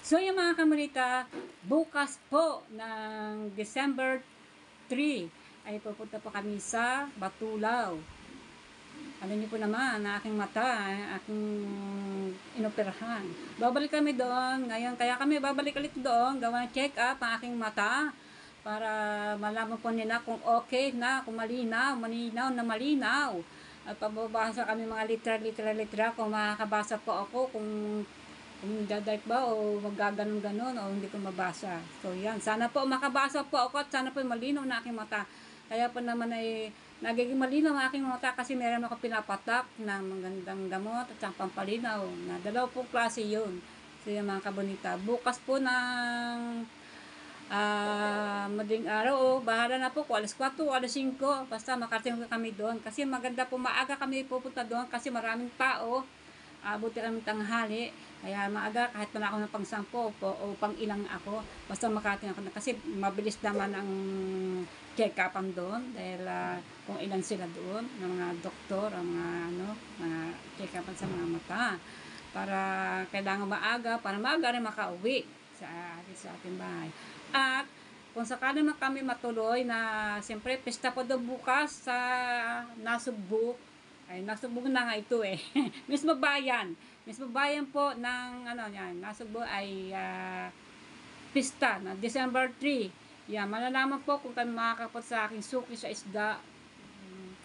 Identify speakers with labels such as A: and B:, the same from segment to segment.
A: So yung mga kamarita, bukas po ng December 3 ay pupunta po kami sa Batulaw. Alam niyo po naman na aking mata, aking inoperahan. Babalik kami doon ngayon, kaya kami babalik ulit doon, gawa ng check up ang aking mata para malaman po nila kung okay na, kung malinaw na malinaw. At pababasa kami mga litra kung makakabasa po ako, kung dadark ba o magaganon-ganon o hindi ko mabasa. So yan, sana po makabasa po ako at sana po malinaw na aking mata. Kaya po naman ay nagiging malinaw ang aking mata kasi meron ako pinapatak ng magandang gamot at ang pampalinaw na dalawa pong klase yun. So yan mga kabonita, bukas po ng madaling araw o bahala na po kung alas 4 o alas 5 basta makarating kami doon kasi maganda po, maaga kami pupunta doon kasi maraming tao. Buti kami tanghali, kaya maaga kahit wala ako ng pang-10 o pang-ilang ako, basta makarating ako na kasi mabilis naman ang check-upan doon dahil kung ilan sila doon, ng mga doktor, ang mga check-upan sa mga mata para kailangan maaga, para maaga rin makauwi sa ating bahay. At kung sakali man kami matuloy na siyempre pista po doon bukas sa Nasugbu, ay nasubog na nga ito eh. Mismo bayan po ng yan, Nasugbu ay pista na December 3. Yan, malalaman po kung kami makakapot sa aking suki sa isda.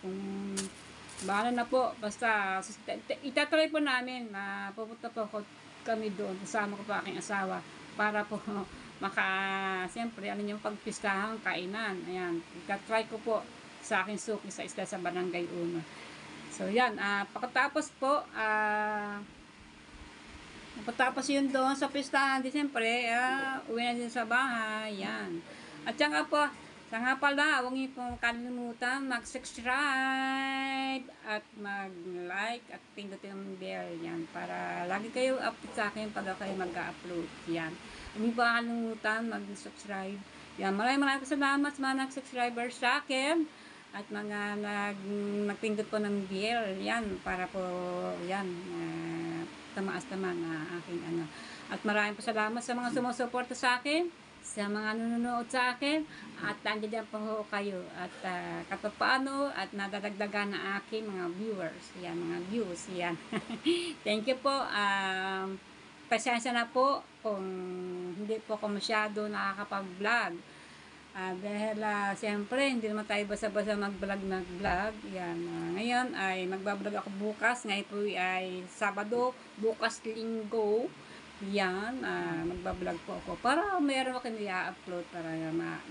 A: Kung bahala na po, basta itatry po namin na pupunta po kami doon, kasama ko po aking asawa para po siyempre yung pagpistahan, kainan. Ayan, itatry ko po sa aking suki sa isda sa Barangay 1. So yan, pagkatapos po yun doon sa pistahan, di siyempre uwi na din sa bahay. Yan. At saka po, pala, huwag niyo pong kalimutan mag-subscribe at mag-like at pindutin ang bell. Yan, para lagi kayo update sa akin pag ako ay mag-upload. Yan. Huwag niyo po kalimutan mag-subscribe. Yan, maraming salamat sa mga nag-subscribers sa akin at mga nagpindot po ng bell. Yan, para po yan tamaas naman aking At maraming po salamat sa mga sumusuporta sa akin, sa mga nanonood sa akin, at nandiyan po kayo at katapano at nadadagdagan na aking mga viewers. Yan, mga views. Yan. Thank you po. Pasensya na po kung hindi po ako masyado nakakapag-vlog. Dahil siyempre hindi naman tayo basta-basta mag-vlog. Yan, ngayon ay magbablog ako bukas. Ngayon po ay Sabado, bukas Linggo. Yan, magbablog po ako para mayroon ako i-upload para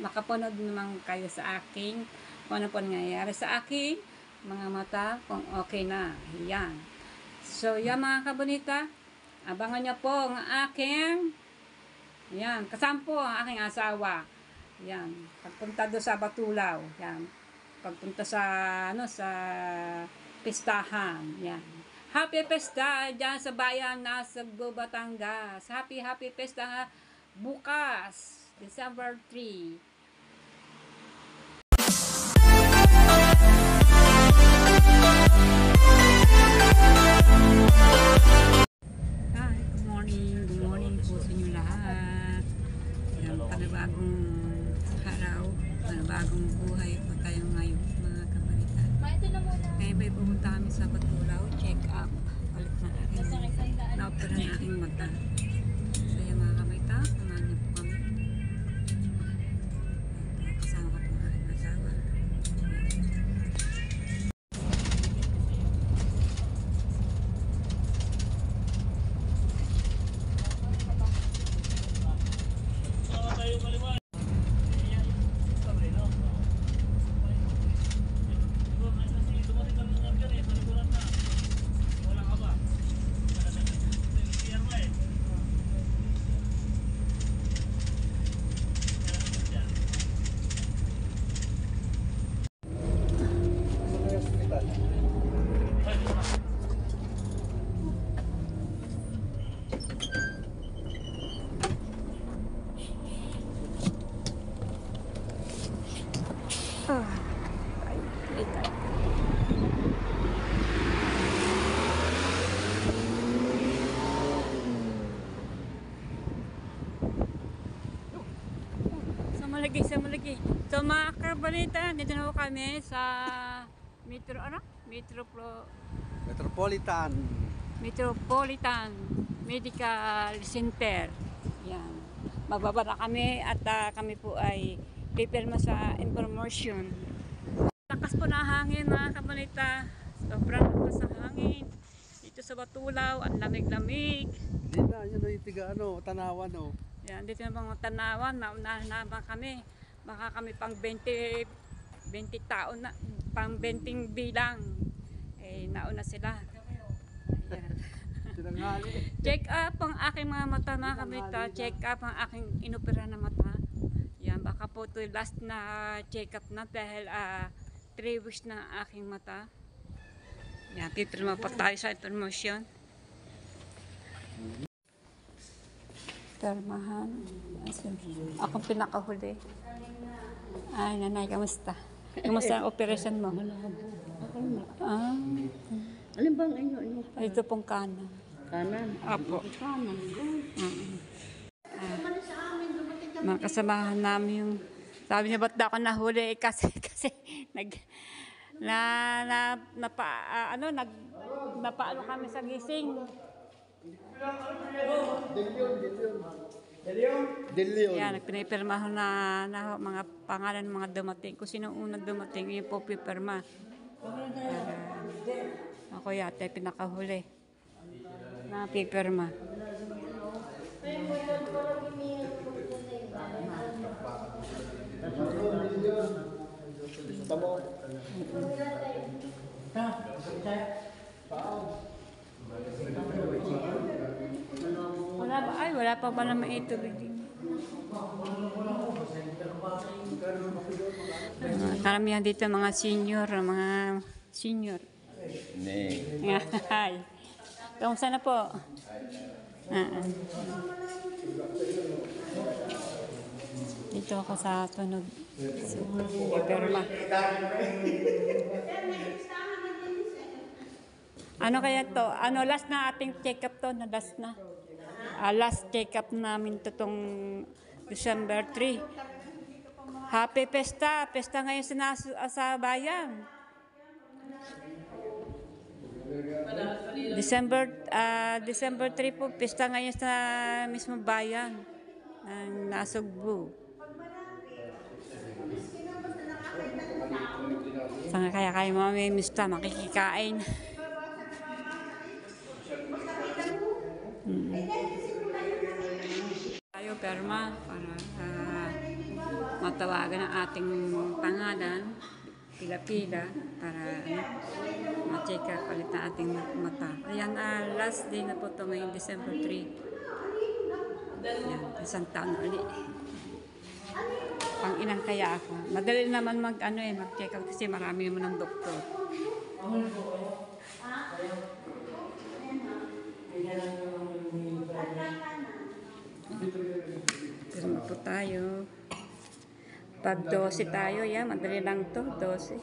A: makapanood naman kayo sa aking kung ano po nangyayari sa aking mga mata, kung okay na. Yan. So yan mga kabonita, abangan nyo po ang aking kasama po ang aking asawa. Yan, pagpunta do sa Batulaw, yan. Pagpunta sa sa pistahan, yan. Happy Pesta diyan sa bayan Nasugbu, Batangas. Happy Pesta bukas, December 3. Good morning po sa inyo lahat. Yan, panibagong araw, bagong buhay po tayo ngayon mga kabarita. Kaya ba'y pumunta kami sa Batulaw, check up, balik na aking na-opera na aking mata. So yan mga kabarita, samahan niyo po kami. Kasama ko po ang aking asawa. malagi, sa malagi. So mga kabalita, dito na po kami sa
B: Metropolitan.
A: Metropolitan Medical Center. Yan. Magbaba na kami at kami po ay pipirma sa information. Lakas po na hangin mga kabalita. Sobrang lakas ng hangin. Dito sa Batulaw, ang lamig-lamig.
B: Hindi na, yun yung tiga Tanawan
A: Yan, dito na mga Tanawan, naunahan na ba kami? Baka kami pang 20 taon na, pang 20 bilang. Nauna sila. Ayan. Check up ang aking mga mata mga kabalita. Check up ang aking inopera na mata. Yan, baka po ito last na check up na dahil 3 weeks na ang aking mata. Yan, pipirma pa tayo sa information. Permahan. Akong pinakahuli. Ay, nanay, kamusta? Kamusta ang operation mo?
C: Ano bang inyo?
A: Ito pong kanan.
C: Kanan.
A: Apo.
C: Kanan.
A: Mga kasamahan namin yung sabi niya ba't daw ako nahuli kasi napaano kami sa gising.
B: Dilyon.
A: Yan, nagpinipirmahan na mga pangalan ng mga dumating. Kung sino unang dumating, yun po pipirma. Ako yata pinakahuli na pipirma. Wala ba? Ay, wala pa ba naman itubig din? Karamihan dito mga senior. Hi. Kamusta na po? Dito ako sa tunog. Perma. Ano kaya to? Ano, last na ating check-up to? Last na. Last check-up namin to tong December 3. Happy Pesta! Pesta ngayon sa bayan. December 3 po, pesta ngayon sa mismo bayan ng Nasugbu. Saan kaya kayo mamimista, makikikain. Tayo perma para matawagan ang ating pangalan, pila-pila para ma-check up ulit ang ating mata. Ayan, last day na po ito ngayong December 3. Ayan, isang taon na ulit. Pang-inang kaya ako. Madali naman mag-check up kasi marami naman ng doktor. Pirma po tayo. Pag 12 tayo, yan, madali lang to, 12.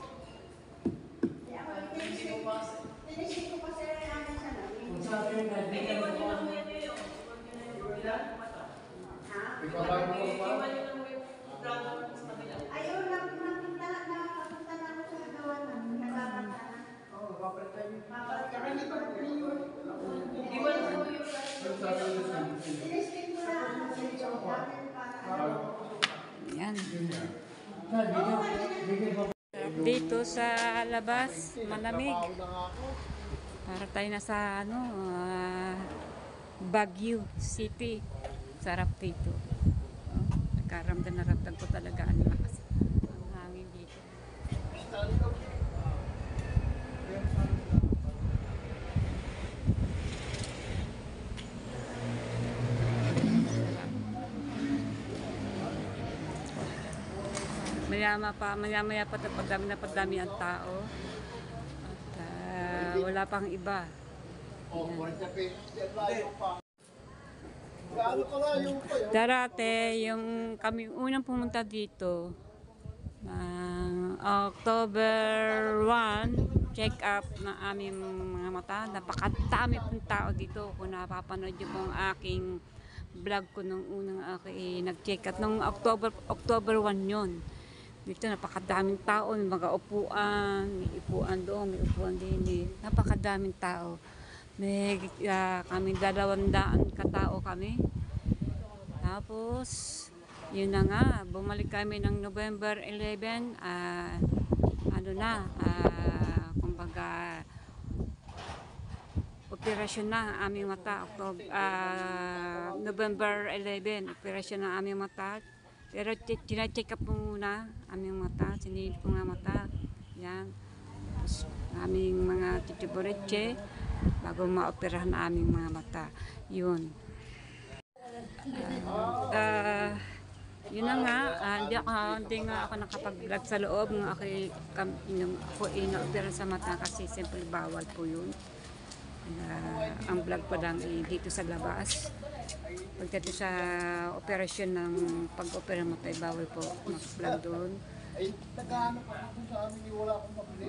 D: Ayaw lang napunta na ako sa gawa na. Nagpapata na. Oo, papalita niyo. Papalita niyo. Di ba na po yung tinisting mo na ang sensyon natin para
A: Yan. Dito sa labas, malamig. Para tayo na sa Baguio City. Sarap dito. Nagkaramdam na ramdam ko talaga ang lakas. Ang hangin dito. Maya-maya pa pagdami ang tao. At wala pang iba. Dati, yung kami unang pumunta dito, October 1, check up na aming mga mata. Napakadami pong tao dito. Kung napapanood nyo po ang aking vlog ko nung unang nag-check out. Nung October 1 yun. Dito napakadaming tao, may mga upuan, may upuan doon, may upuan din. Napakadaming tao. May kami 200 katao kami. Tapos, yun na nga, bumalik kami ng November 11, kumbaga, operasyon na ang aming mata. November 11, operasyon na ang aming mata. Pero check up muna aming mata, sinilip ko nga mata. Yan. Tapos, aming mga tituburitse bago maoperahan na aming mga mata. Yun. Yun na nga, hindi nga ako nakapag-vlog sa loob ng ako ina-opera sa mata kasi simple bawal po yun. Ang vlog ko lang dito sa labas. Pagdating sa operasyon ng pag-opera ng mata, bawal po mag-vlog doon.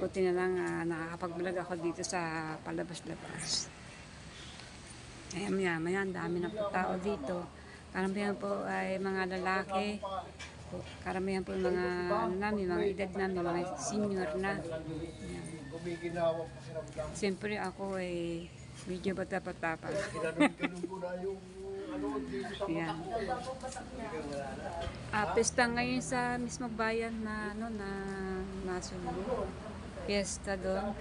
A: Buti na lang nakakapag-vlog ako dito sa palabas-labas. Kaya maya, dami na po tao dito. Karamihan po ay mga lalaki. Karamihan po mga mga edad namin, mga senior na. Ayan. Siyempre ako ay medyo bata-bata pa. Yan. Pesta ngayon sa mismo bayan na Nasubo. Piyesta doon.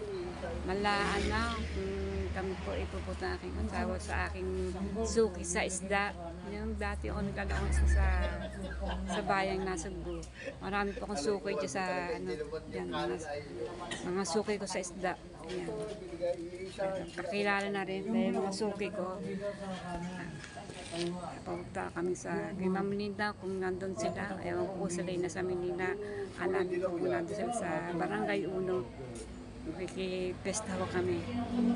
A: Malaan na kami po ipupunta ng aking asawa sa aking suki sa isda. Yung dati ako naglalakong sa bayang Nasubo. Marami po akong suki dyan sa yan, mga suki ko sa isda. Yan. Kakilala na rin dahil mga suki ko. Papunta kami sa kay Ma'am Linda kung nandun sila. Ewan ko sila na sa Manila. Alamin ko kung nandun sila sa Barangay Uno. Makikipista po kami.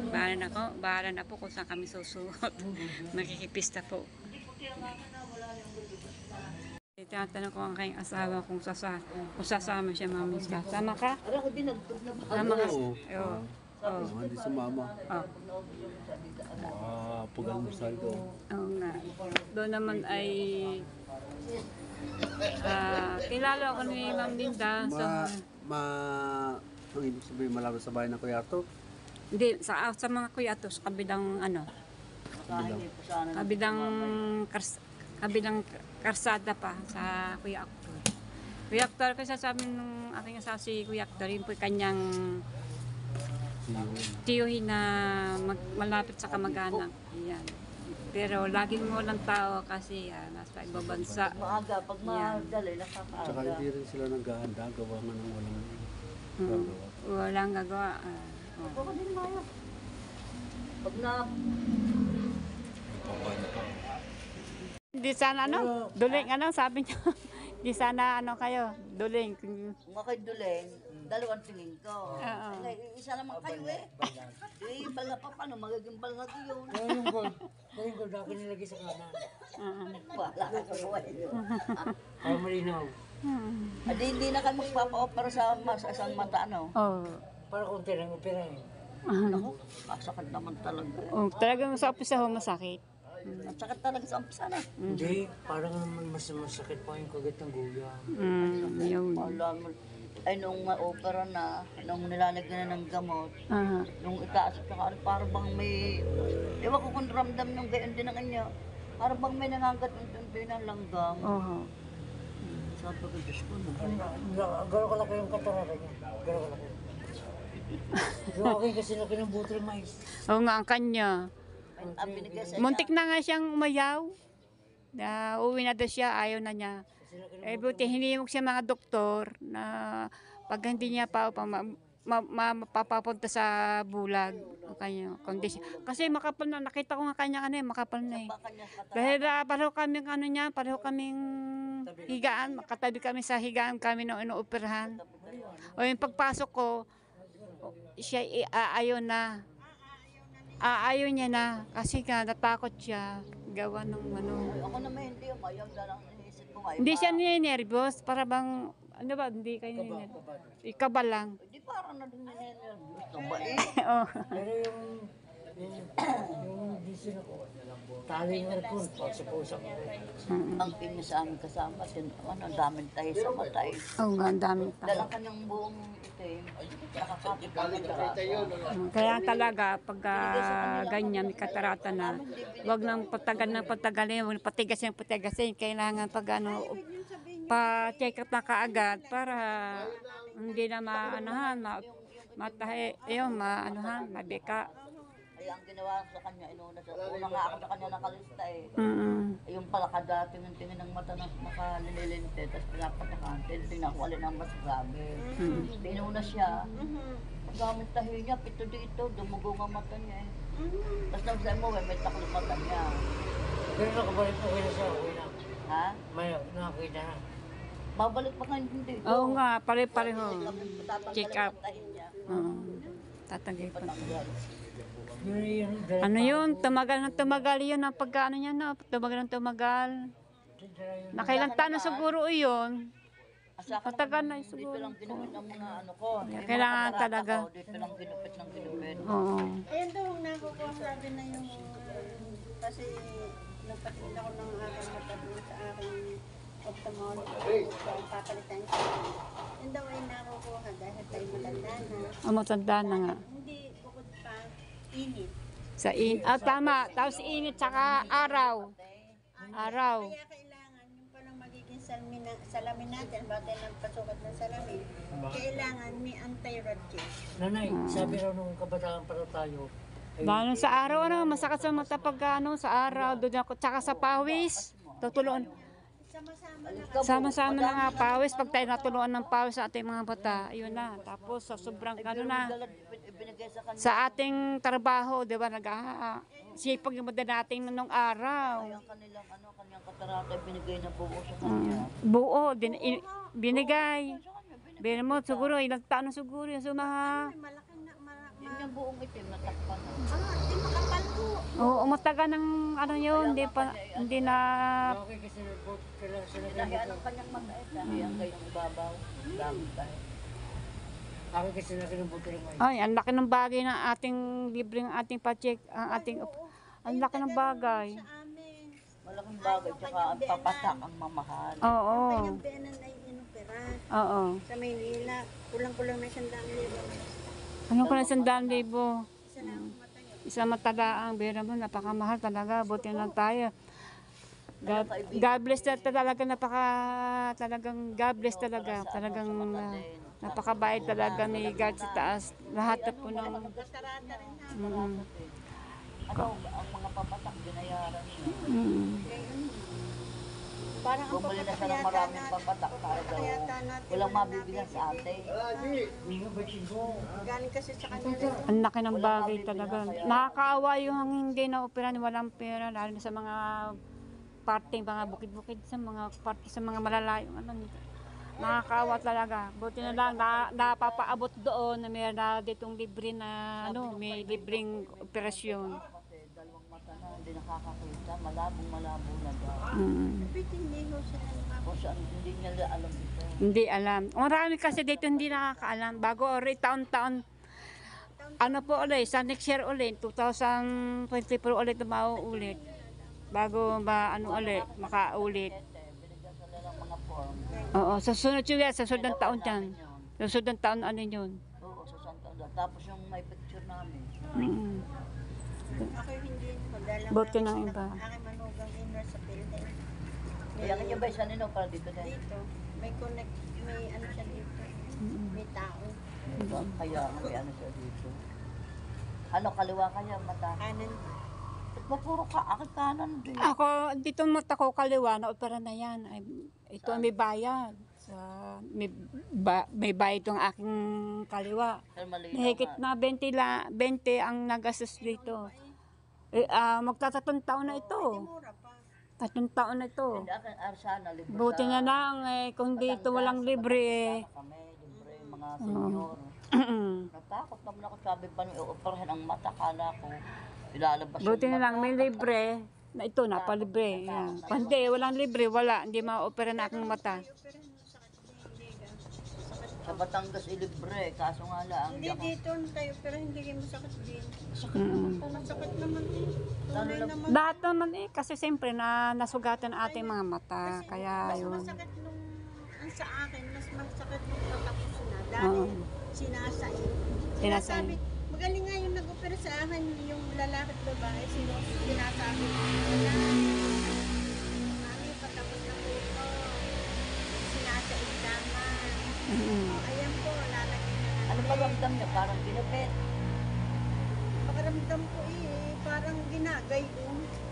A: Bahala na po kung saan kami susuot. Makikipista po. Tinatanong ko ang kayong asawa kung sasama siya, Ma'am Linda. Sama ka? Sama ka? Oo.
B: Hindi sumama. Pag-almusal ko.
A: Oo nga. Doon naman ay kilala ako ni Ma'am Linda.
B: Ang ibig sabihin malapit sa bahay ng Kuya Arto?
A: Hindi, sa mga kuyato, sa kabilang kabilang karsada pa sa Kuya Actor. Kuya Actor, kasi sabi nung aking asawa si Kuya Actor, yun po kanyang tiyuhin na malapit sa kamag-anak. Yan. Pero laging walang tao kasi nasa ibang bansa.
C: Maaga, pag madali, nakakaaga.
B: Tsaka hindi rin sila naghahanda, gawa nga ng walang gagawa.
A: Walang gagawa.
C: Ako din maya. Pag na...
A: Hindi sana duling sabi niya. Hindi sana kayo, duling.
C: Kung ako'y duling, dalawang tingin ko. Isa naman kayo bala pa paano, magiging balad yun.
E: Yung gold ako nilagay sa kanan.
C: Wala ka sa buhay yun.
E: Para malinaw.
C: Hindi na kayo magpapa-opera sa isang mata,
E: Para konti lang opera eh.
C: Ako, masakit naman talaga.
A: Talagang sa umpisa masakit.
C: Masakit talaga sa umpisa na.
E: Hindi, parang naman mas masakit pa yung kagat ng guya.
A: Yun.
C: Alam mo, ay nung opera na, nung nilalagyan na ng gamot, nung itaas ka, parang bang may, ewan ko kung ramdam nung gayon din ang kanya, parang bang may nangangat yung ng langgam. Sabi ko, Diyos ko,
E: Garo ka laki yung katarara niya. Garo ka laki. Yung akin kasi laki ng butil mais.
A: Oo nga, ang kanya.
C: ang binigay sa
A: Muntik na nga siyang umayaw. Uwi na daw siya, ayaw na niya. Buti hinihimok siya mga doktor na pag hindi niya mapapapunta sa bulag ang kanya kondisyon. Kasi makapal na, nakita ko nga kanya makapal na eh. Dahil pareho kaming higaan, makatabi kami sa higaan kami nung inuoperahan. O yung pagpasok ko, siya ayaw niya na kasi nga natakot siya gawa ng
C: Ako naman hindi, ayaw na lang inisip ko ngayon.
A: Hindi siya ninervyos, para bang hindi kayo ninervyos. Ikaba lang.
C: Hindi parang na din ninervyos ka ba eh?
E: Pero Yung diesel ako, tali ng aircon, pag sa pusang ko.
C: Ang pinya sa aming kasama, ang daming tayo sa matay.
A: Oo nga, ang daming tao.
C: Dalang kanyang buong itim, nakakapit ang katarata.
A: Kaya talaga, pag ganyan, may katarata na, wag nang patagalin, wag nang patigasin. Kailangan pag pa-check up na kaagad para hindi na maanahan, mabika.
C: Ay, ang ginawa ko sa kanya, una nga ako sa kanya nakalista eh.
A: Mm.
C: Yung pala kada tingin ng mata na makalililinte, tapos pinapatakan, tingnan ko alin ang mas grabe. Tinuna siya, ang gamit tahi niya, pito dito, dumugo nga mata niya eh. Tapos nang sa'yo mo, may taklo mata niya.
E: Pero nakabalik na kayo siya, okay na.
C: Ha?
E: May nakakita na.
C: Babalik pa ngayon hindi.
A: Oo nga, pare-pareho. Check up.
C: Tahi niya.
A: Oo. Tatagay pa.
C: Patanggal.
A: Ano yun? Tumagal ng tumagal yun. Ang pagkaano niya na. Tumagal ng tumagal. Nakailang taon na siguro yun.
C: Asa ka
A: Matagal na
C: dito
A: siguro.
C: lang ginupit ng mga ano ko. Yung mga
A: Kailangan
C: katarata
A: talaga.
C: ko, dito lang ginupit ng ginupit.
A: Oo.
D: Ayun daw, nakukuha sabi na yung, kasi nagpatingin ako ng aking mata dun sa aking ophthalmologist. So, ang papalitan siya. Yun daw ay nakukuha dahil tayo matanda na.
A: Matanda na nga.
D: Hindi bukod pa, init.
A: Sa tama. Tapos init tsaka araw. Araw.
D: Kaya kailangan, yung palang magiging salamin natin, bakit ng pasukat ng salamin, kailangan may anti-rash.
E: Nanay, sabi raw nung kabataan para tayo,
A: Lalo sa araw, masakit sa mata pag sa araw, doon ako, tsaka sa pawis, tutulungan.
D: Sama-sama na.
A: Sama-sama na nga pawis, pag tayo natulungan ng pawis sa ating mga bata, ayun na. Tapos sa sobrang na,
C: Binigay sa kanya.
A: sa ating trabaho, di ba, sipag yung mada natin nung araw.
C: Ang kanyang katarata, binigay na buo sa kanya.
A: Buo, binigay. Bino mo, siguro, ilang taon na siguro yung sumaha.
D: Malaki na,
C: Yun yung buong itim, natakpan na.
D: di makapal po.
A: Oo, umataga ng ano yun, hindi na,
E: okay kasi nag-vote kailangan sila
C: Dahil ang kanyang mata, dahil ang kanyang ibabaw, dami tayo.
E: Akin kasi na kinubuto ng mga
A: ay, ang laki ng bagay ng ating libre, ng ating pa-check, ang laki ng bagay.
D: Sa amin.
C: Malaking bagay, tsaka ang papatak ang mamahal.
A: Oo,
D: Kanyang benan ay inopera.
A: oo.
D: Sa Maynila, kulang-kulang na 100,000.
A: Ano ko na 100,000?
D: Isa na ang mata niya.
A: Isa matalaang, bera mo, napakamahal talaga, buti lang tayo. God bless talaga, talagang God bless talaga, talagang napakabait talaga ni God sa taas. Lahat na po ng,
D: Katarata rin ha.
C: Ano, ang mga papatak, binayaran niya.
D: Parang ang
C: Bumili na siya ng
D: papakayata
C: maraming
D: natin.
C: papatak para daw walang mabibigyan sa atin.
D: Galing kasi sa kanila.
A: ang laki ng bagay talaga. Nakakaawa yung hindi na opera ni walang pera, lalo na sa mga parting, mga bukid-bukid, sa mga parte, sa mga malalayong ano. Nakakaawa talaga. Buti na lang, napapaabot doon na may na ditong libre na, may libreng operasyon.
C: Kasi dalawang mata na, hindi nakakakita, malabo na daw.
D: Pwede hindi ko sila
C: Kung saan, hindi niya alam ito.
A: Hindi alam. Marami kasi dito hindi nakakaalam. Bago ulit, taon-taon, ano po ulit, sa next year ulit, 2024 ulit na mauulit. Bago ulit, makaulit.
C: Binigyan sila ng mga form.
A: Oo, sa sunod yun, sa sunod ng taon yan. Sa sunod ng taon, ano yun?
C: Oo, sa Santa Ana. Tapos yung may picture namin.
D: Ako hindi ko dahil ang
A: Buti ng iba.
D: aking manugang inner sa building.
C: Kaya kanya ba isa nino para dito din?
D: Dito, may connect, may ano siya dito. May tao.
C: Kaya may ano siya dito. Ano, kaliwa kanya, mata.
D: Kanan.
C: Ba't ba puro ka? Akin kanan din.
A: Ako, dito mata ko kaliwa, na opera na yan. Ay, ito may bayad. May bayad yung aking kaliwa.
C: Pero malinaw
A: Higit
C: nga.
A: na 20 ang nagastos dito. Magtatatong taon na ito.
D: Mura pa.
A: 3 taon na ito.
C: Hindi akin arsana, libre
A: Buti
C: sa...
A: na lang, kung dito walang libre,
C: Kami, libre, mga senior. Natakot naman ako, sabi pa nung i-operahan ang mata, kala ko ilalabas
A: buti
C: yung
A: na
C: mata.
A: lang may libre. Na ito, napalibre. Yan. Hindi, walang libre, wala. Hindi ma-opera na aking mata.
D: Pero sakit din, hindi ka. Sakit.
C: Sa Batangas ilibre, kaso nga lang.
D: Hindi dito tayo, pero hindi kayo masakit din.
A: Mm.
D: Masakit naman din. Tunay
C: Lalo-
D: naman.
A: Lahat naman eh, kasi siyempre na nasugatan ang ating mga mata. Kaya
D: Mas
A: yun.
D: masakit nung, ang sa akin, mas masakit nung patapos na. Dahil
A: Oo.
D: sinasain.
A: Sinasain.
D: Magaling nga yung nag-opera sa akin, yung lalaki at babae, sinasabi. Mami, patapos na po ito. Sinasain naman.
A: Mm.
D: Ayan po, lalagyan na natin.
C: Ano ba ramdam niya? Parang ginapit.
D: Pakaramdam ko parang ginagay ko.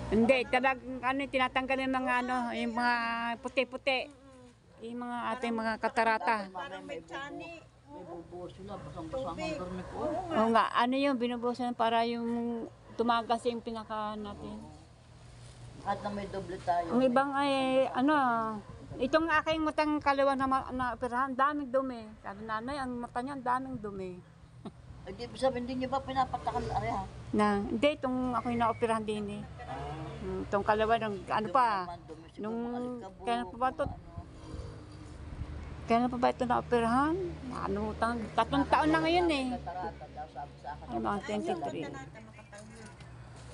A: Hindi, talagang ano, tinatanggal yung mga ano, yung mga puti-puti. Yung mga ating mga katarata.
D: Parang may tsani.
C: May bubuo sila, basang-basang ang garnet ko.
A: Oo nga, ano yung binubusan para yung tumagas yung pinaka natin.
C: At na may doble tayo.
A: Ang ibang ay, ano, itong aking matang kaliwa na operahan, daming dumi. Sabi nanay, ang mata niya, ang daming dumi.
C: Hindi ba sabihin, hindi niyo ba pinapatakan na ha?
A: Na, hindi, itong ako yung na-operahan din eh. Itong kaliwa, ng, ano pa, nung, kailan pa ba ito? Kailan pa ba ito na-operahan? Ano, 3 taon na ngayon eh.
C: Katarata daw sabi sa akin.
A: Ano, 23.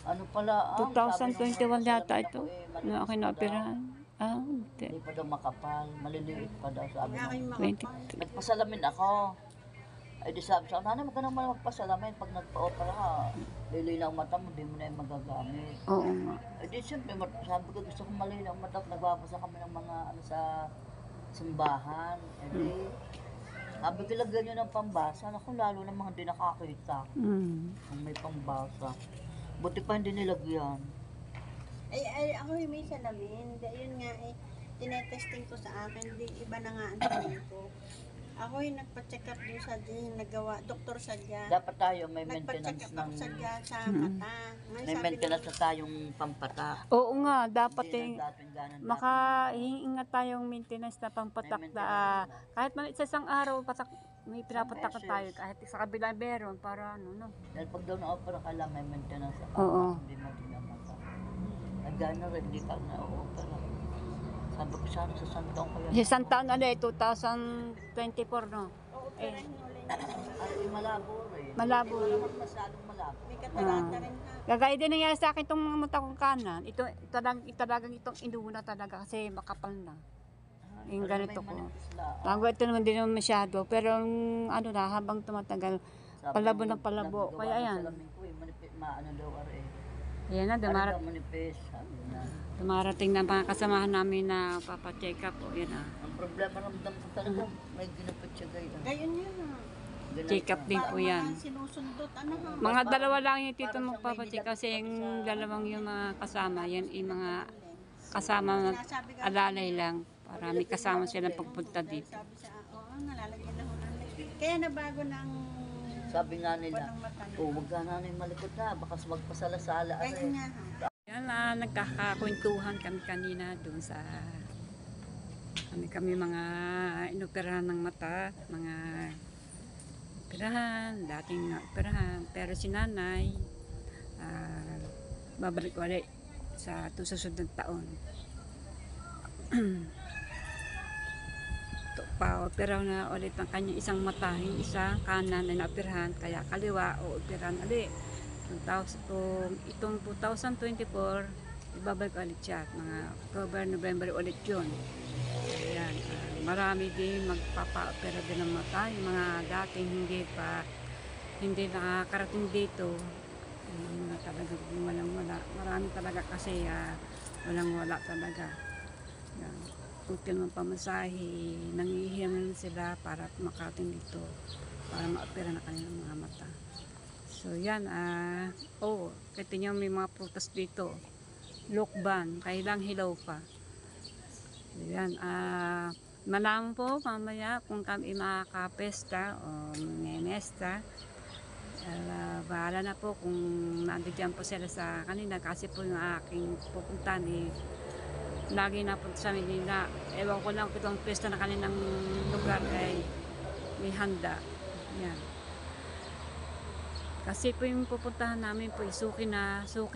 C: Ano pala?
A: 2021 yata ito, na ako na-operahan. Ah, hindi.
C: Hindi pa daw makapal, maliliit pa daw sabi mo.
A: 23.
C: Nagpasalamin ako. Ay di sabi sa akin, nanay, huwag ka naman magpasalamin. Pag nagpa-opera ka, lilinaw ang mata mo, di mo na yung magagamit.
A: Oo nga.
C: Ay di siyempre, sabi ko gusto kong malinaw ang mata. Nagbabasa kami ng mga ano sa simbahan. Ay di, sabi ko lagyan nyo ng pambasa. Naku, lalo na mga hindi nakakita. Kung may pambasa. Buti pa hindi nilagyan.
D: Ay, ako yung may salamin. Yun nga tinetesting ko sa akin. Iba na nga ang tingin ko. Ako yung nagpa-check up doon sa nagawa, Dr. Sadya.
C: Dapat tayo may
D: Nagpa-check
C: maintenance
D: up
C: ng...
D: ako Sadya sa mata. Ngayon
C: May
D: sabi
C: maintenance na tayong pampatak.
A: Oo nga, dapat
C: Hindi
A: eh,
C: na dating ganon.
A: makahingat tayong maintenance na pampatak na kahit man sa isang araw patak, may pinapatak tayo kahit sa kabila meron para ano no.
C: Dahil pag daw na-opera ka lang, may maintenance ako.
A: Oo.
C: Hindi mo dinamata. Nagana rin, hindi ka na-opera. Sabi ko sana sa santong ko yan.
A: Sa isang taon ulit, 2024 no.
D: operahin ulit.
C: Ay, malabo rin.
A: Malabo.
C: Hindi naman masyadong malabo.
D: May katarata rin ha.
A: Gagaya din nangyari sa akin itong mga mata kong kanan. Ito talagang itong inuna talaga kasi makapal na. Yung ganito ko. Bago ito naman din naman masyado. Pero ano na, habang tumatagal, palabo ng palabo. Kaya ayan.
C: Maano daw are.
A: Ayan na,
C: Ano daw manipis. Sabi na.
A: dumarating na mga kasamahan namin na papacheck up. O, yan ah.
C: Ang problema ramdam ko talaga, may ginapit siya gayon.
D: Gayon yun ha.
A: Check up din po yan.
D: Sinusundot. Ano ha?
A: Mga dalawa lang yung tito magpapacheck kasi yung dalawang yung mga kasama, yan yung mga kasama alalay lang. Para may kasama silang pagpunta dito.
D: Sabi sa nalalagyan na ho ng kaya nabago ng
C: Sabi nga nila,
D: ng mata.
C: huwag ka na malikot na, baka magpasalasala.
D: Gayon nga ha.
A: Yan na, nagkakakwentuhan kami kanina doon sa kami mga inoperahan ng mata, mga operahan, dating operahan. Pero si nanay, babalik ulit sa susunod ng taon. Pa-opera na ulit ang kanyang isang mata, yung isang kanan na naoperahan, kaya kaliwa o operahan ulit. Itong 2024, ibabalik ulit siya. Mga October, November ulit yun. Ayan, marami din magpapa-opera din ng mata. Yung mga dating hindi nakakarating dito. Yung talaga walang-wala. Marami talaga kasi walang-wala talaga. Yan. Util ng pamasahe, nangihiram sila para makarating dito. Para ma-opera na kanilang mga mata. So yan, kita nyo may mga prutas dito. Lokban, kailang hilaw pa. So yan, malaman po mamaya kung kami makakapesta o memesta. Bahala na po kung nandiyan po sila sa kanina kasi po yung aking pupuntahan lagi na punta sa Manila. Ewan ko lang kung itong pesta na kaninang lugar ay may handa. Yan. Kasi po yung pupuntahan namin po, suki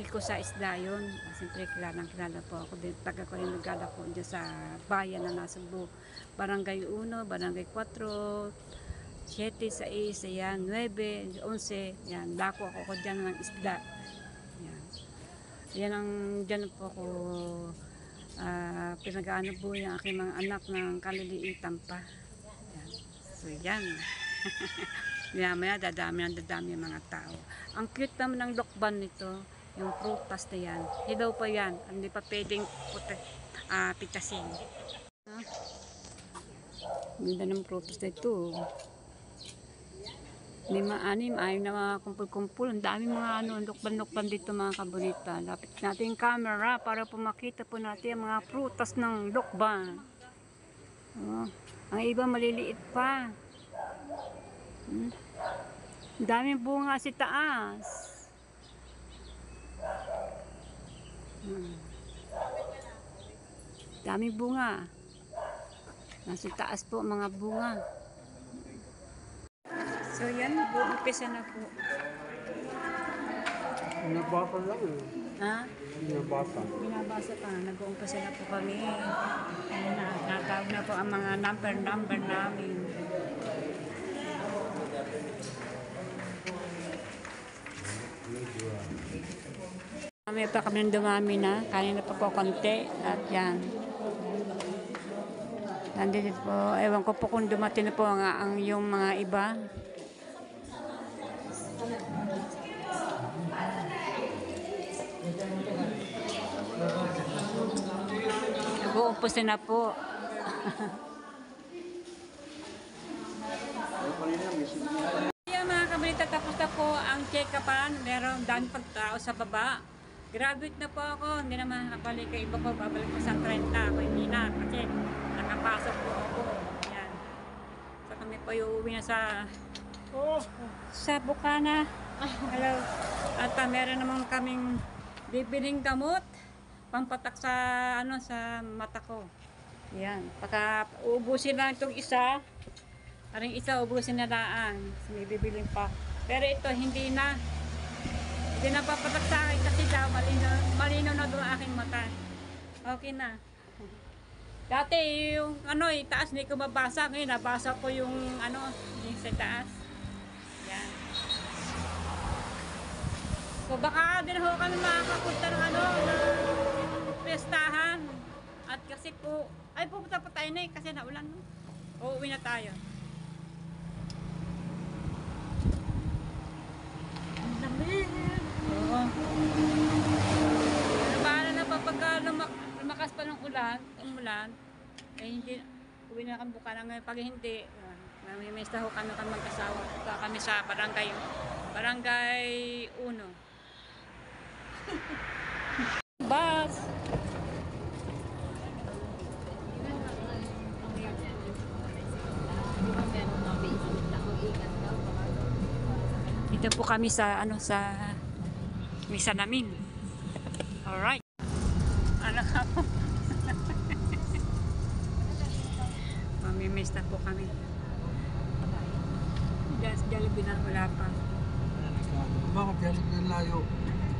A: ko sa isda yun. Siyempre kilala po ako din. Taga ko rin naglalako dyan sa bayan na nasa Barangay 1, Barangay 4, 7, 6, ayan, 9, 11, yan, dako ako dyan ng isda. Yan. Yan ang dyan po ako pinag-ano po yung aking mga anak ng kaliliitan pa. Yan. So yan. Maya dadami ang mga tao. Ang cute naman ng lokban nito, yung prutas na yan. Hidaw pa yan, hindi pa pwedeng pitasin. Ganda ng prutas na ito. 5, 6, ayaw na mga kumpul-kumpul. Ang dami mga lokban-lokban dito mga kabunita. Lapit natin yung camera para po makita po natin ang mga prutas ng lokban. Ang iba maliliit pa. Daming bunga sa taas. Daming bunga. Nasa taas po mga bunga. So yan, umpisa na po.
B: Nabasa lang eh.
A: Ha?
B: Nabasa.
A: Binabasa pa, nag-uumpisa na po kami. Ayun na, natawag na po ang mga number namin. Kami pa kami ng dumami na, kanina pa po konti, at yan. Nandito po, ewan ko po kung dumating na po ang yung mga iba. Nag-uumpos na po. Kaya mga kabalita, tapos na po ang check-upan. Meron dami pagtao sa baba. Graduate na po ako. Hindi na makakabalik kay iba ko. Babalik ko sa 30. Ako hindi na. Kasi nakapasok po ako. Yan. So kami po uuwi na sa Bukana. Hello. At meron naman kaming bibiling gamot. Pampatak sa sa mata ko. Yan. Pagka uubusin lang itong isa. Parang isa ubusin na daan. May bibiling pa. Pero ito hindi na. Hindi na papatak sa akin kasi daw malinaw na doon aking mata. Okay na. Dati yung taas hindi ko mabasa. Ngayon nabasa ko yung yung sa taas. Yan. So baka din ho kami makakapunta ng ng pestahan. At kasi po, ay pupunta pa tayo na kasi naulan. No? Uuwi na tayo. Oo. Paano na pagka lumakas pa ng umulan, eh hindi, uwi na kami Bukana ngayon. Pag hindi, mamimista ho kami mag-asawa. Punta kami sa Barangay 1. Bus! Dito po kami sa misa namin. Alright. Mamimista po kami. Diyan sa Jollibee na wala pa.
B: Bakit yan layo?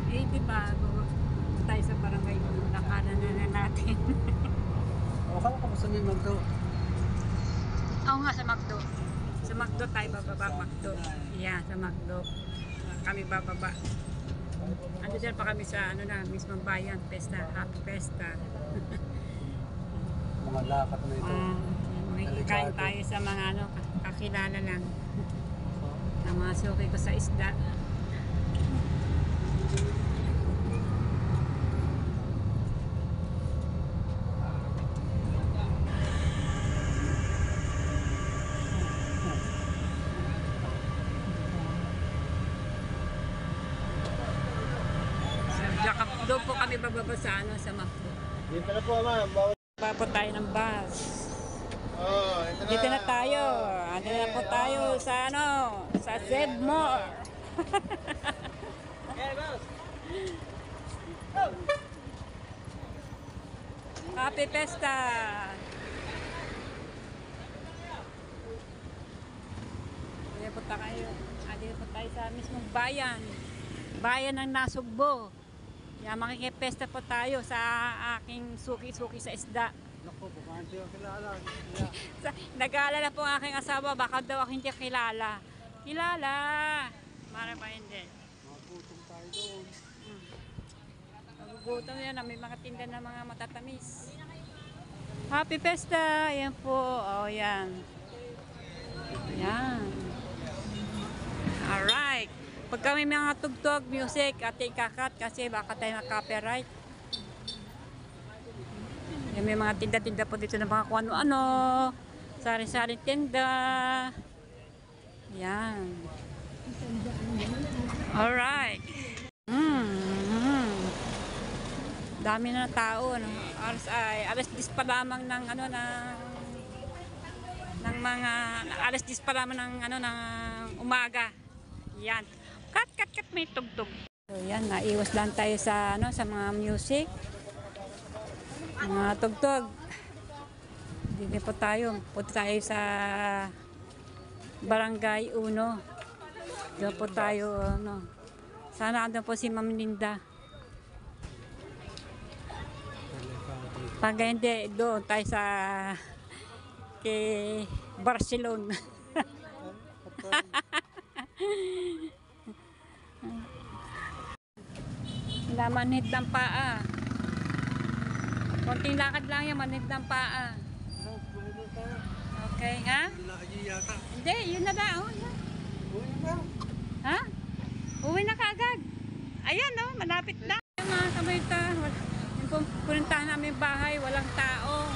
A: Eh, di ba? Tayo sa barangay mo. Nakanan na natin.
B: Akala ka ba sa may Magdo?
A: Oo nga, sa McDo. Sa McDo tayo bababa. McDo. Yeah, sa McDo. Kami bababa. Andun pa kami sa mismong bayan. Pesta. Happy Pesta.
B: Mga lakat na ito.
A: Kain tayo sa mga kakilala lang. Ang mga suki ko sa isda. Doon po kami bababa sa McDo.
B: Dito na po ma'am.
A: Baba po tayo ng bus.
B: Oh,
A: Dito na tayo. Ando na po tayo sa sa Zedmore. Happy Pesta. Kaya punta kayo. Dito po tayo sa mismong bayan. Bayan ng Nasugbo. Yan, makikipesta po tayo sa aking suki-suki sa isda.
B: Naku, baka hindi ako kilala.
A: Nag-aalala po ang aking asawa, baka daw ako hindi kilala. Kilala! Mara ba hindi?
B: Magutom tayo doon.
A: Magugutom yan, may mga tinda na mga matatamis. Happy Fiesta! Ayan po. Oh, yan. Yan. Alright. Pagka may mga tugtog, music, at ikakat kasi baka tayo na-copyright. Yan, may mga tinda-tinda po dito na mga kung ano-ano. Sari-sari tinda. Yan. Alright. Dami na tao, ano. Alas 10 pa lamang ng ano ng mga alas 10 pa lamang ng ano ng umaga. Yan. Kat may tugtog. So yan, naiwas lang tayo sa ano sa mga music. Mga tugtog. Dito po tayo. Punta tayo sa Barangay 1. Doon po tayo ano. Sana andun po si Ma'am Linda. Pag hindi, doon tayo sa kay Barcelona. Manhid ng paa. Konting lakad lang yan, manhid ng paa. Okay, ha? Hindi, yun na lang. Oh, yan. Ha? Uwi na kaagad. Ayan, oh, malapit lang. Mga kabayta, yung pununtahan namin bahay, walang tao.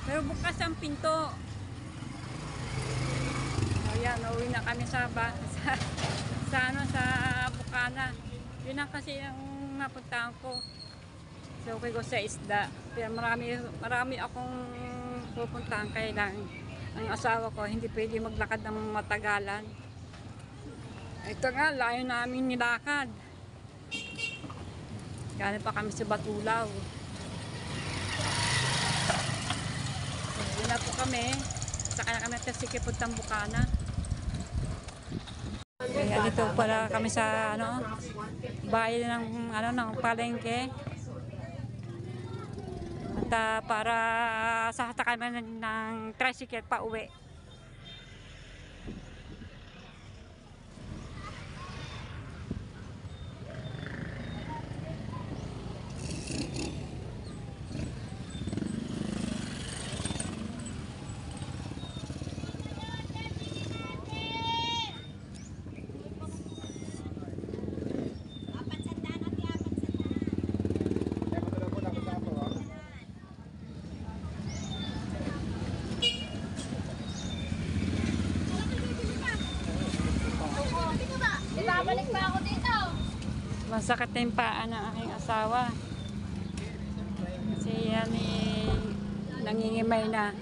A: Pero bukas ang pinto. Ayan, uwi na kami sa Bukana. Yun ang kasi ang napuntahan ko. So, okay ko sa isda. Pero marami akong pupuntahan kaya lang ang asawa ko hindi pwede maglakad ng matagalan. Ito nga, layo namin nilakad. Galing pa kami sa Batulaw. So, yun na po kami. Saka na kami natasiki puntang Bukana. Kaya dito pala kami sa ano, bayan ng palengke. At para sakay kami ng tricycle pa uwi.
D: Babalik pa ako dito.
A: Masakit na yung paa ng aking asawa. Kasi yan nangingimay na.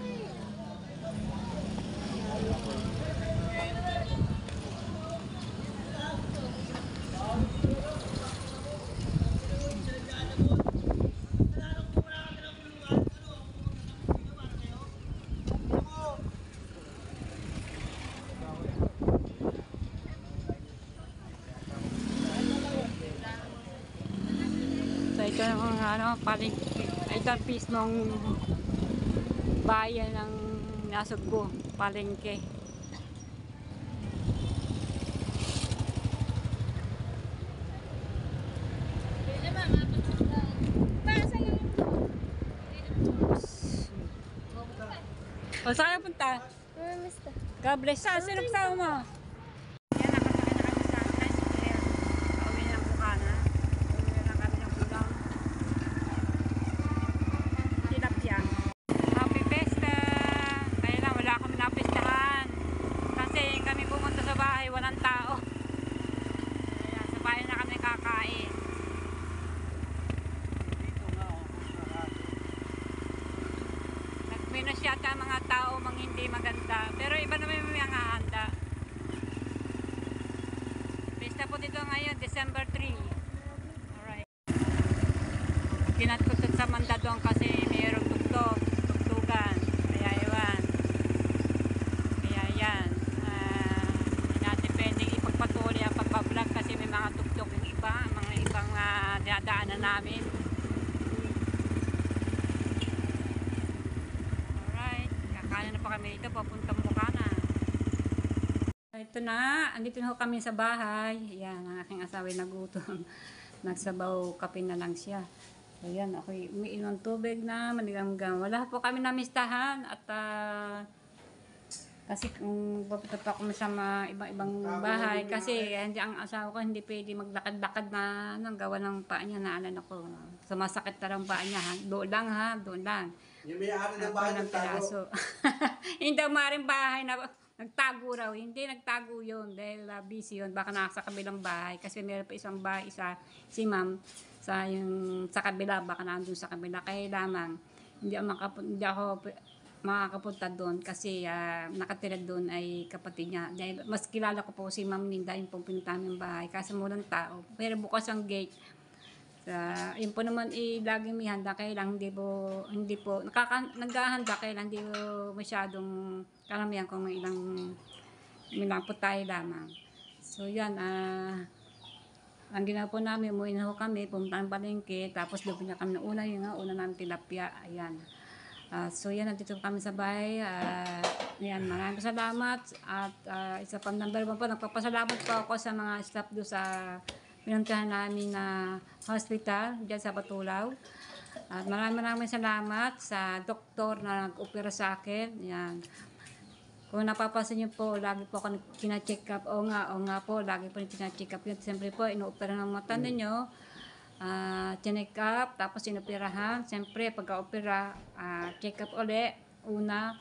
A: So ito ang ano, ito ang mismong bayan ng Nasugbo, palengke. O saan ka punta? God bless. Sino kasama mo? Yan, nakasakay na kami sa tricycle. Pauwi na ng Bukana. Pauwi na kami ng Bulang. Tilapia. Happy Fiesta! Kaya lang, wala kami napistahan. Kasi kami pumunta sa bahay, walang tao. Kaya sa bahay na kami kakain. Nagpinos yata ang mga tao mang hindi maganda. Pero iba naman yung mga handa. Pista po dito ngayon, December 3. Alright. Kinatkutot sa Mandadong kasi mayroong tugtugan. Kaya iwan. Kaya yan. Hindi natin pwedeng Kanan na po kami ito, papuntang Bukana. Ito na, andito na ho kami sa bahay. Yan, ang aking asawa ay nagutom. Nagsabaw kape na lang siya. So yan, ako umiinom ng tubig na manigamgam. Wala po kami namistahan at kasi kung papunta pa kami sa mga ibang bahay kasi hindi ang asawa ko hindi pwede maglakad-lakad na gawa ng paa niya na alam ako. Sumasakit na lang paa niya ha. Doon lang.
F: Yung may-ari ng
A: Ako
F: bahay
A: ng
F: ng tago.
A: piraso. Hindi daw maaaring bahay na nagtago raw. Hindi nagtago yun dahil busy yun. Baka nasa kabilang bahay. Kasi meron pa isang bahay, si ma'am sa kabila. Baka nandun sa kabila. Kaya lamang hindi ako makakapunta doon kasi nakatira doon ay kapatid niya. Dahil mas kilala ko po si Ma'am Linda yung pong pinunta ng bahay kasi mulang tao. Pero bukas ang gate. Yun po naman laging may handa kaya lang hindi po naghahanda kaya lang hindi po masyadong karamihan kung may ilang po tayo lamang. So yan, ang ginawa po namin, umuwi na ho kami, pumunta ng palengke, tapos doon na kami na una namin tilapia, ayan. So yan, nandito kami sa bahay. Yan, maraming salamat. At isa pang number 1 po, nagpapasalamat po ako sa mga staff doon sa pinuntahan namin na hospital dyan sa Batulaw. At maraming salamat sa doktor na nag-opera sa akin. Yan. Kung napapansin niyo po, lagi po ako kina-check up. O nga po, lagi po kina-check up yun. Siyempre po, ino-opera ng mata ninyo. Check up, tapos inoperahan. Siyempre, pagka-opera, check up uli. Una,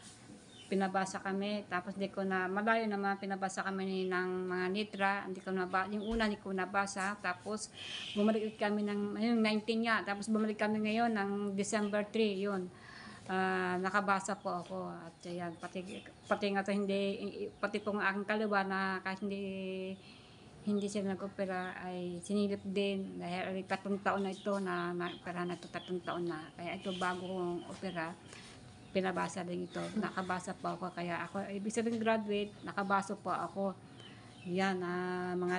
A: pinabasa kami. Tapos di ko na, malayo naman, pinabasa kami ng mga nitra. Yung una, hindi ko nabasa. Tapos, bumalik kami ng 19 nga. Tapos, bumalik kami ngayon ng December 3, yun. Nakabasa po ako. At yan, pati nga to, pati pong aking kaliwa na kahit hindi sila nag-opera ay sinilip din dahil 3 taon na ito na opera na ito 3 taon na. Kaya ito bago kong opera, pinabasa din ito. Nakabasa po ako kaya ako, ibig sabihin graduate, nakabasa po ako. Yan, mga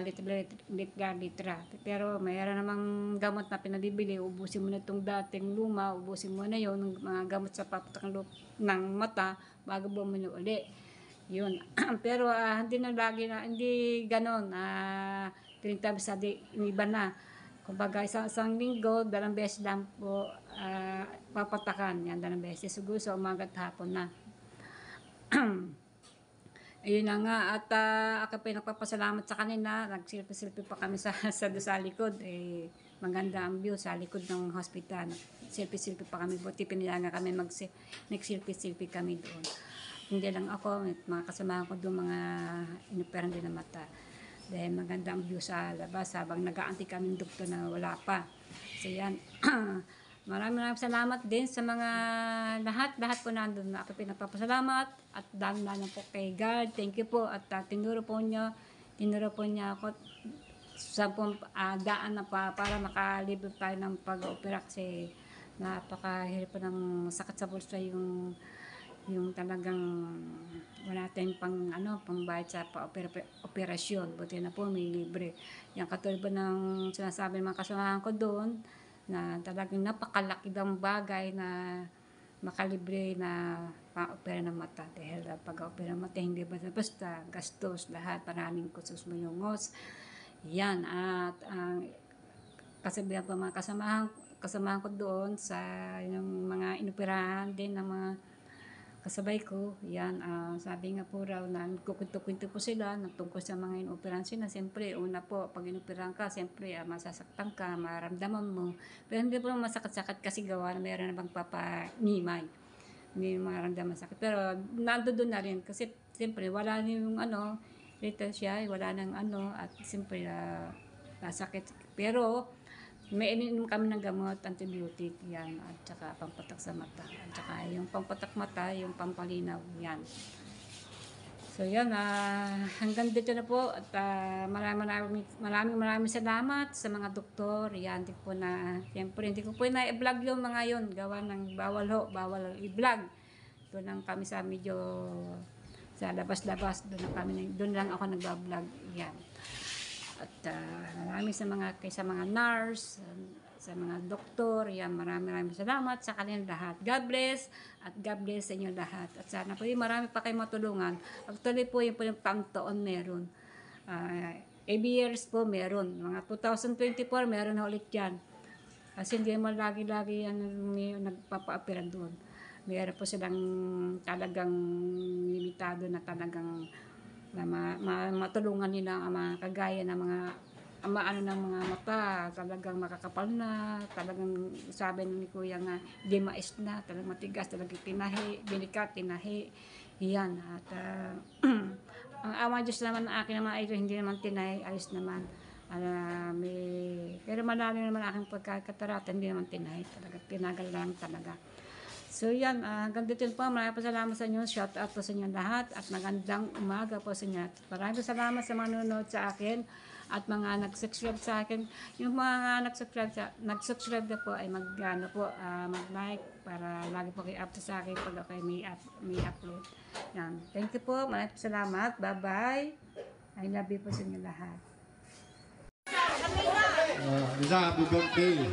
A: litra. Pero mayroon namang gamot na pinabibili, ubusin mo na itong dating luma, ubusin mo na yun, mga gamot sa paputak ng mata bago bumili uli. Yun. Pero hindi ganon. 3 times a day, iba na. Kumbaga, isang linggo, 2 beses lang po papatakan. Yan, 2 beses. Siguro sa umaga at hapon na. Ayun na nga. At ako pa nagpapasalamat sa kanila. Nag-selfie pa kami sa likod. Maganda ang view sa likod ng hospital. Selfie pa kami. Buti pinilangan kami nag-selfie kami doon. Hindi lang ako, mga kasamahan ko doon, mga inoperan din ng mata. Dahil maganda ang view sa labas habang nag-aantay kami ng doktor na wala pa. So yan, maraming salamat din sa mga lahat po nandun na ako pinapapasalamat at dahil na po kay God. Thank you po at tinuro po niya ako sa daan na para makalibre tayo ng pag-opera kasi napakahirap po ng sakit sa bulsa yung talagang wala tayong pangbayad sa operasyon. Buti na po may libre. Yung katulad ba ng sinasabi ng mga kasamahan ko doon na talagang napakalaki ng bagay na makalibre na pa-opera ng mata. Dahil pag-opera ng mata, hindi basta gastos, lahat, maraming kustos malungos. Yan. At kasabihan pa mga kasamahan ko doon sa yung mga inoperahan din ng mga kasabay ko, yan, sabi nga po raw na nagkukwento-kwento po sila tungkol sa mga inoperahan sila. Siyempre, una po, pag inoperahan ka, siyempre, masasaktan ka, maramdaman mo. Pero hindi po masakit-sakit kasi gawa na mayroon na bang papanimay. Hindi maramdaman sakit. Pero, nandoon na rin kasi, siyempre, wala na yung little siya, wala nang at siyempre, nasakit. Pero, may ininom kami ng gamot, antibiotic, yan, at saka pampatak sa mata. At saka yung pampatak mata, yung pampalinaw, yan. So yan, hanggang dito na po. At maraming salamat sa mga doktor. Yan, hindi po siyempre, hindi ko po na-vlog yung mga yon. Gawa ng bawal i-vlog. Doon lang kami sa medyo, sa labas-labas, doon lang ako nagbablog, yan. At maraming sa mga nurse, sa mga doktor. Yan, maraming salamat sa kanilang lahat. God bless at God bless sa inyo lahat. At sana po marami pa kayong matulungan. Actually po yung pang-taon meron. Every years po meron. Mga 2024 meron na ulit yan. Kasi hindi mo lagi-lagi yan may nagpapa-appear doon. Meron po silang talagang limitado na talagang na matulungan nila ang mga kagaya ng mga ano ng mga mata, talagang makakapal na, talagang sabi ni Kuya nga, di mais na, talagang matigas, talagang tinahi, binikat, tinahi, yan. At ang awa Diyos naman na akin naman ay hindi naman tinahi, ayos naman. Pero malalim naman aking pagkakatarata, hindi naman tinahi, talaga, tinagal lang talaga. So yan, hanggang dito po, maraming po salamat sa inyo, shout out po sa inyo lahat, at magandang umaga po sa inyo. Maraming salamat sa mga nanonood sa akin, at mga nag-subscribe sa akin. Yung mga nag-subscribe na po ay mag-like para lagi po kayo update sa akin pag ako may upload. Yan. Thank you po. Maraming salamat. Bye-bye. I love you po sa inyo lahat.
F: Lisa, happy birthday.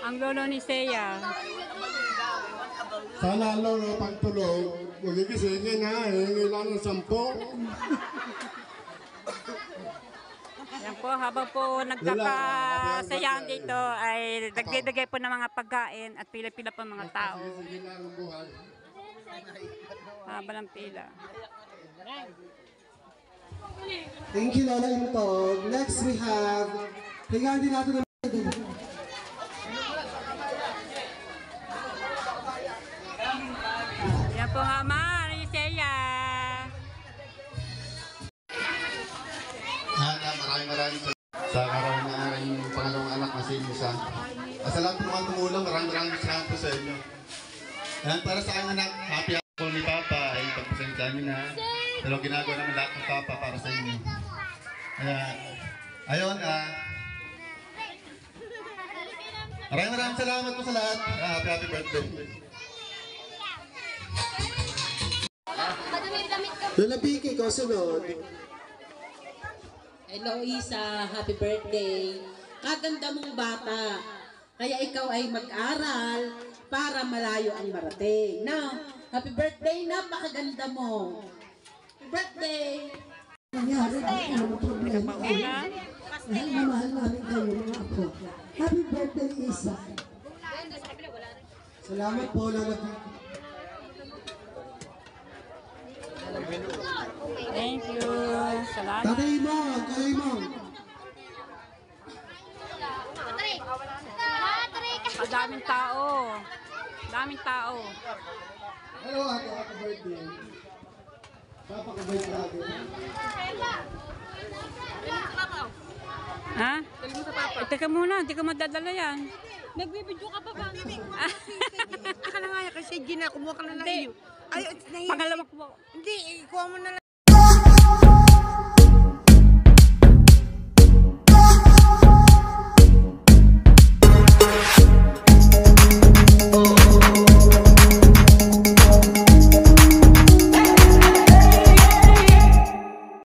A: Ang lolo ni Seya.
F: Sana lolo pagtulog, magigisingin na, hingi lang ng 10.
A: Yan po, habang po nagkakasayang dito ay nagdidagay po ng mga pagkain at pila-pila po mga tao.
F: Sige lang ang buhay.
A: Haba ng pila.
G: Thank you, Lola Impog. Next, we have, hingaan din natin ng
A: Yan po nga ma, ni Seya.
F: Maraming sa araw na aking pangalawang anak na si Lisa. Sa lahat ng mga tumulong, maraming salamat po sa inyo. Ayan, para sa aking anak, happy ako ni Papa, ay pagpasensya niyo na. Pero ginagawa naman lahat ng Papa para sa inyo. Ayun, maraming salamat po sa lahat. Happy birthday.
G: Lola Vicky, ikaw sunod.
H: Hello Isa, happy birthday. Kaganda mong bata. Kaya ikaw ay mag-aral para malayo ang marating. No? Happy birthday, napakaganda mo. Happy birthday.
G: Nangyari ang problema. Dahil na mahal namin kayo mga apo. Happy birthday, Isa. Salamat po, Lola Vicky.
A: Thank you. Salamat.
G: Tatay mo, tatay mo.
A: Daming tao. Daming tao.
G: Hello, happy birthday. Papa, kabait lagi.
A: Ha? Teka muna, hindi ka madadala yan.
I: Nagbibidyo ka pa ba? Aka na nga kasi Gina, kumuha ka na lang
A: Hindi.
I: iyo. Ay,
A: Pangalawa ko.
I: hindi, ikuha mo na lang.